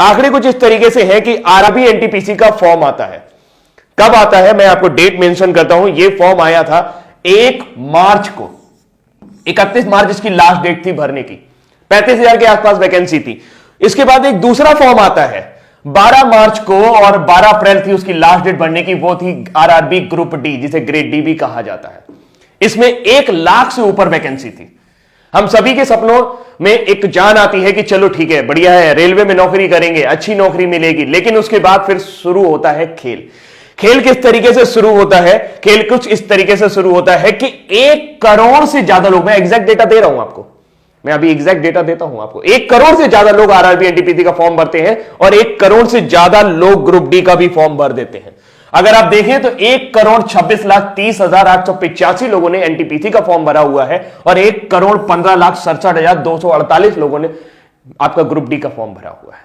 आंकड़े कुछ इस तरीके से है कि आरआरबी एनटीपीसी का फॉर्म आता है। कब आता है मैं आपको डेट मेंशन करता हूं। यह फॉर्म आया था 1 मार्च को, 31 मार्च इसकी लास्ट डेट थी भरने की। 35,000 के आसपास वैकेंसी थी। इसके बाद एक दूसरा फॉर्म आता है 12 मार्च को, और 12 अप्रैल थी उसकी लास्ट डेट भरने की। वो थी आरआरबी ग्रुप डी, जिसे ग्रेड डी भी कहा जाता है। इसमें 1 लाख से ऊपर वैकेंसी थी। हम सभी के सपनों में एक जान आती है कि चलो ठीक है, बढ़िया है, रेलवे में नौकरी करेंगे, अच्छी नौकरी मिलेगी। लेकिन उसके बाद फिर शुरू होता है खेल। खेल किस तरीके से शुरू होता है? खेल कुछ इस तरीके से शुरू होता है कि 1 करोड़ से ज्यादा लोग, मैं एग्जैक्ट डेटा दे रहा हूं आपको, मैं अभी एग्जैक्ट डेटा देता हूं आपको, 1 करोड़ से ज्यादा लोग आरआरबी एनटीपीसी का फॉर्म भरते हैं और 1 करोड़ से ज्यादा लोग ग्रुप डी का भी फॉर्म भर देते हैं। अगर आप देखें तो 1,26,30,885 लोगों ने एनटीपीसी का फॉर्म भरा हुआ है और 1,15,67,248 लोगों ने आपका ग्रुप डी का फॉर्म भरा हुआ है।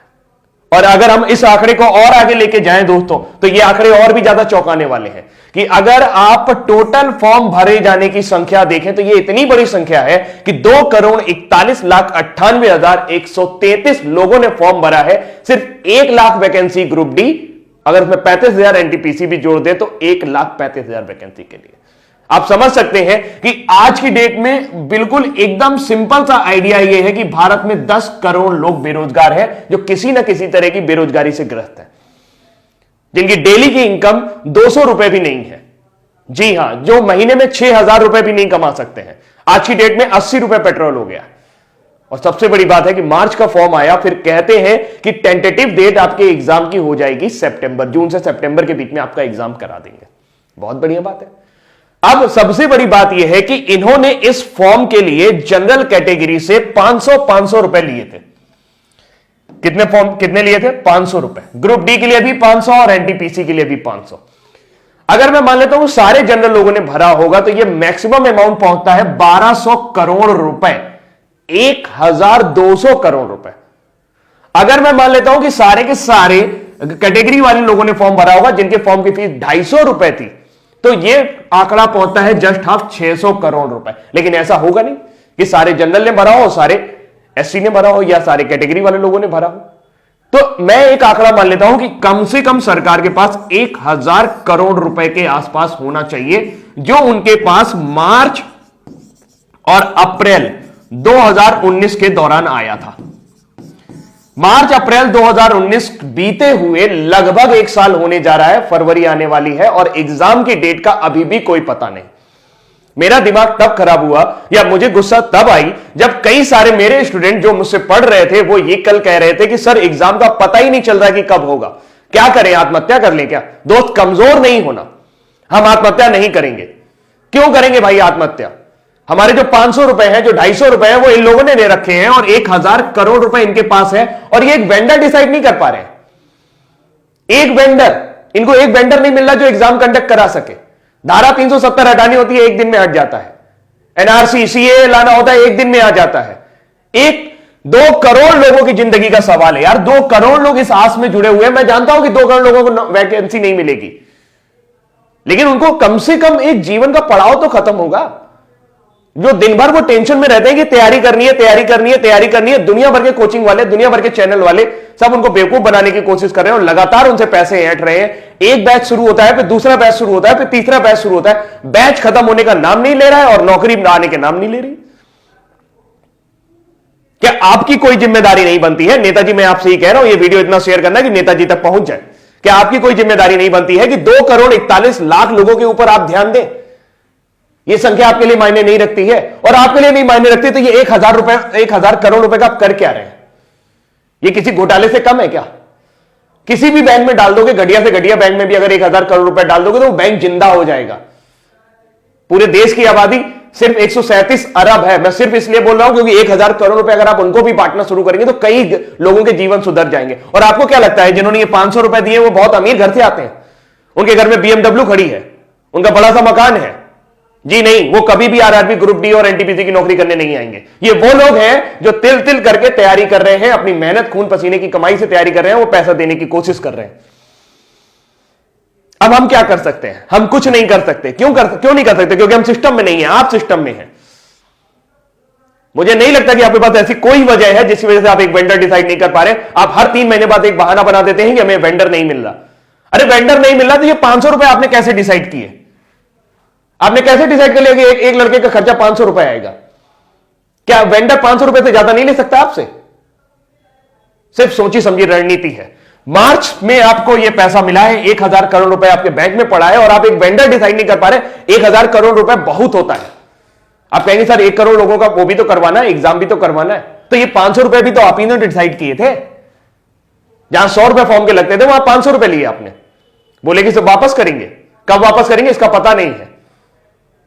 और अगर हम इस आंकड़े को और आगे लेके जाएं दोस्तों, तो ये आंकड़े और भी ज्यादा चौंकाने वाले हैं कि अगर आप टोटल फॉर्म भरे जाने की संख्या देखें तो ये इतनी बड़ी संख्या है कि 2,41,98,133 लोगों ने फॉर्म भरा है। सिर्फ 1 लाख वैकेंसी ग्रुप डी, अगर उसमें 35,000 एनटीपीसी भी जोड़ दे तो 1,35,000 वैकेंसी के लिए। आप समझ सकते हैं कि आज की डेट में बिल्कुल एकदम सिंपल सा आइडिया यह है कि भारत में 10 करोड़ लोग बेरोजगार हैं, जो किसी ना किसी तरह की बेरोजगारी से ग्रस्त है, जिनकी डेली की इनकम 200 रुपए भी नहीं है। जी हां, जो महीने में 6,000 रुपए भी नहीं कमा सकते हैं। आज की डेट में 80 रुपए पेट्रोल हो गया। और सबसे बड़ी बात है कि मार्च का फॉर्म आया, फिर कहते हैं कि टेंटेटिव डेट आपके एग्जाम की हो जाएगी सितंबर, जून से सितंबर के बीच में आपका एग्जाम करा देंगे। बहुत बढ़िया बात है। अब सबसे बड़ी बात यह है कि इन्होंने इस फॉर्म के लिए जनरल कैटेगरी से 500 रुपए लिए थे। कितने लिए थे? 500 रुपए। ग्रुप डी के लिए भी 500 और एनटीपीसी के लिए भी 500। अगर मैं मान लेता हूं सारे जनरल लोगों ने भरा होगा तो यह मैक्सिमम अमाउंट पहुंचता है 1200 करोड़ रुपए, 1,200 करोड़ रुपए। अगर मैं मान लेता हूं कि सारे के सारे कैटेगरी वाले लोगों ने फॉर्म भरा होगा जिनके फॉर्म की फीस 250 रुपए थी, तो यह आंकड़ा पहुंचता है जस्ट हाफ 600 करोड़ रुपए। लेकिन ऐसा होगा नहीं कि सारे जनरल ने भरा हो, सारे एससी ने भरा हो या सारे कैटेगरी वाले लोगों ने भरा हो। तो मैं एक आंकड़ा मान लेता हूं कि कम से कम सरकार के पास 1,000 करोड़ रुपए के आसपास होना चाहिए, जो उनके पास मार्च और अप्रैल 2019 के दौरान आया था। मार्च अप्रैल 2019 बीते हुए लगभग 1 साल होने जा रहा है, फरवरी आने वाली है और एग्जाम की डेट का अभी भी कोई पता नहीं। मेरा दिमाग तब खराब हुआ या मुझे गुस्सा तब आई जब कई सारे मेरे स्टूडेंट जो मुझसे पढ़ रहे थे वो ये कल कह रहे थे कि सर एग्जाम का पता ही नहीं चल रहा कि कब होगा, क्या करें, आत्महत्या कर लें क्या? दोस्त, कमजोर नहीं होना, हम आत्महत्या नहीं करेंगे। क्यों करेंगे भाई आत्महत्या? हमारे जो 500 रुपए हैं, जो 250 रुपए हैं, वो इन लोगों ने दे रखे हैं और 1,000 करोड़ रुपए इनके पास है और ये एक वेंडर डिसाइड नहीं कर पा रहे हैं। एक वेंडर, इनको एक वेंडर नहीं मिल रहा जो एग्जाम कंडक्ट करा सके। धारा 370 हटानी होती है, 1 दिन में हट जाता है। एनआरसी सीए लाना होता है, 1 दिन में आ जाता है। 2 करोड़ लोगों की जिंदगी का सवाल है यार। 2 करोड़ लोग इस आस में जुड़े हुए हैं। मैं जानता हूं कि 2 करोड़ लोगों को वैकेंसी नहीं मिलेगी, लेकिन उनको कम से कम एक जीवन का पड़ाव तो खत्म होगा। जो दिन भर वो टेंशन में रहते हैं कि तैयारी करनी है, तैयारी करनी है, तैयारी करनी है। दुनिया भर के कोचिंग वाले, दुनिया भर के चैनल वाले सब उनको बेवकूफ बनाने की कोशिश कर रहे हैं और लगातार उनसे पैसे ऐंठ रहे हैं। एक बैच शुरू होता है, फिर दूसरा बैच शुरू होता है, फिर तीसरा बैच शुरू होता है। बैच खत्म होने का नाम नहीं ले रहा है और नौकरी आने के नाम नहीं ले रही। क्या आपकी कोई जिम्मेदारी नहीं बनती है? नेताजी, मैं आपसे ही कह रहा हूं, ये वीडियो इतना शेयर करना कि नेताजी तक पहुंच जाए। क्या आपकी कोई जिम्मेदारी नहीं बनती है कि 2 करोड़ 41 लाख लोगों के ऊपर आप ध्यान दें? यह संख्या आपके लिए मायने नहीं रखती है और आपके लिए नहीं मायने रखती तो ये 1,000 करोड़ रुपए का आप कर क्या रहे हैं? ये किसी घोटाले से कम है क्या? किसी भी बैंक में डाल दोगे, घटिया से घटिया बैंक में भी अगर 1,000 करोड़ रुपए डाल दोगे तो वो बैंक जिंदा हो जाएगा। पूरे देश की आबादी सिर्फ 137 अरब है। मैं सिर्फ इसलिए बोल रहा हूं क्योंकि 1,000 करोड़ रुपए अगर आप उनको भी बांटना शुरू करेंगे तो कई लोगों के जीवन सुधर जाएंगे। और आपको क्या लगता है जिन्होंने ये 500 रुपए दिए वो बहुत अमीर घर से आते हैं? उनके घर में BMW खड़ी है, उनका बड़ा सा मकान है? जी नहीं, वो कभी भी आरआरबी ग्रुप डी और एनटीपीसी की नौकरी करने नहीं आएंगे। ये वो लोग हैं जो तिल तिल करके तैयारी कर रहे हैं, अपनी मेहनत खून पसीने की कमाई से तैयारी कर रहे हैं, वो पैसा देने की कोशिश कर रहे हैं। अब हम क्या कर सकते हैं? हम कुछ नहीं कर सकते। क्यों नहीं कर सकते? क्योंकि हम सिस्टम में नहीं है, आप सिस्टम में हैं। मुझे नहीं लगता कि आपके पास ऐसी कोई वजह है जिसकी वजह से आप एक वेंडर डिसाइड नहीं कर पा रहे। आप हर 3 महीने बाद एक बहाना बना देते हैं कि हमें वेंडर नहीं मिल रहा। अरे वेंडर नहीं मिल रहा तो ये 500 रुपए आपने कैसे डिसाइड किए? आपने कैसे डिसाइड कर लिया कि एक लड़के का खर्चा 500 रुपए आएगा? क्या वेंडर 500 रुपए से ज्यादा नहीं ले सकता आपसे? सिर्फ सोची समझी रणनीति है। मार्च में आपको यह पैसा मिला है, 1000 करोड़ रुपए आपके बैंक में पड़ा है और आप एक वेंडर डिसाइड नहीं कर पा रहे। 1000 करोड़ रुपए बहुत होता है। आप कहेंगे सर 1 करोड़ लोगों का वो भी तो करवाना है, एग्जाम भी तो करवाना है। तो ये 500 रुपए भी तो आप ही ने डिसाइड किए थे। जहां 100 रुपए फॉर्म के लगते थे वहां 500 रुपए लिए आपने। बोले कि सब वापस करेंगे, कब वापस करेंगे इसका पता नहीं है।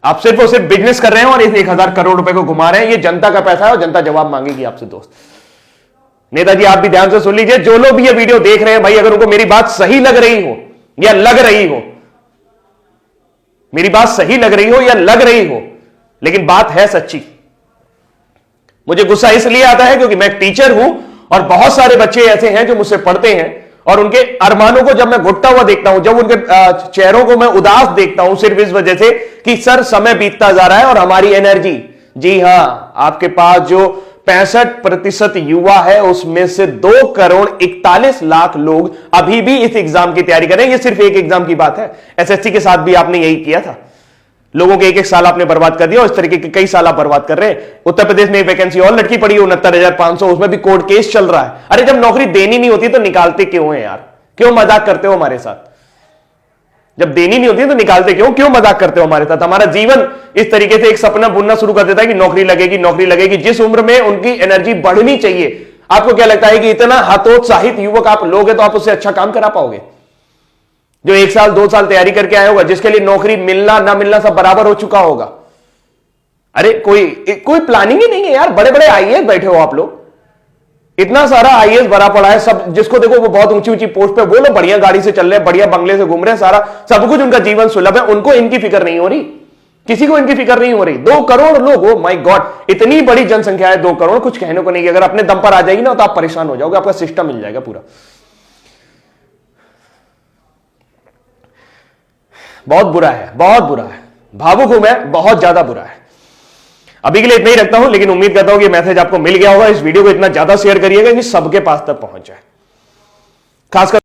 आप सिर्फ और सिर्फ बिजनेस कर रहे हैं और इस 1000 करोड़ रुपए को घुमा रहे हैं। ये जनता का पैसा है और जनता जवाब मांगेगी आपसे दोस्त। नेताजी आप भी ध्यान से सुन लीजिए, जो लोग भी ये वीडियो देख रहे हैं भाई, अगर उनको मेरी बात सही लग रही हो या लग रही हो, मेरी बात सही लग रही हो या लग रही हो, लेकिन बात है सच्ची। मुझे गुस्सा इसलिए आता है क्योंकि मैं एक टीचर हूं और बहुत सारे बच्चे ऐसे हैं जो मुझसे पढ़ते हैं और उनके अरमानों को जब मैं घुटता हुआ देखता हूं, जब उनके चेहरों को मैं उदास देखता हूं सिर्फ इस वजह से कि सर समय बीतता जा रहा है और हमारी एनर्जी, जी हां, आपके पास जो 65% युवा है उसमें से 2,41,00,000 लोग अभी भी इस एग्जाम की तैयारी कर रहे हैं। ये सिर्फ एक एग्जाम की बात है। एसएससी के साथ भी आपने यही किया था। लोगों के एक साल आपने बर्बाद कर दिया और इस तरीके के कई साल आप बर्बाद कर रहे हैं। उत्तर प्रदेश में एक वैकेंसी और लटकी पड़ी है 69,500, उसमें भी कोर्ट केस चल रहा है। अरे जब नौकरी देनी नहीं होती तो निकालते क्यों है यार? क्यों मजाक करते हो हमारे साथ? जब देनी नहीं होती तो निकालते क्यों मजाक करते हो हमारे साथ? हमारा जीवन इस तरीके से एक सपना बुनना शुरू कर देता है कि नौकरी लगेगी, नौकरी लगेगी। जिस उम्र में उनकी एनर्जी बढ़नी चाहिए, आपको क्या लगता है कि इतना हतोत्साहित युवक आप लोग हैं तो आप उससे अच्छा काम करा पाओगे? जो 1 साल 2 साल तैयारी करके आया होगा, जिसके लिए नौकरी मिलना ना मिलना सब बराबर हो चुका होगा। अरे कोई प्लानिंग ही नहीं है यार। बड़े बड़े आईएएस बैठे हो आप लोग, इतना सारा आईएएस भरा पड़ा है, सब जिसको देखो वो बहुत ऊंची ऊंची पोस्ट पे, वो लोग बढ़िया गाड़ी से चल रहे हैं, बढ़िया बंगले से घूम रहे हैं, सारा सब कुछ उनका जीवन सुलभ है। उनको इनकी फिक्र नहीं हो रही, किसी को इनकी फिक्र नहीं हो रही। 2 करोड़ लोग, ओ माय गॉड, इतनी बड़ी जनसंख्या है 2 करोड़, कुछ कहने को नहीं। अगर अपने दम पर आ जाएगी ना तो आप परेशान हो जाओगे, आपका सिस्टम मिल जाएगा पूरा। बहुत बुरा है, बहुत बुरा है, भावुक हूं मैं, बहुत ज्यादा बुरा है। अभी के लिए इतना ही रखता हूं, लेकिन उम्मीद करता हूं कि मैसेज आपको मिल गया होगा। इस वीडियो को इतना ज्यादा शेयर करिएगा कि सबके पास तक पहुंच जाए, खासकर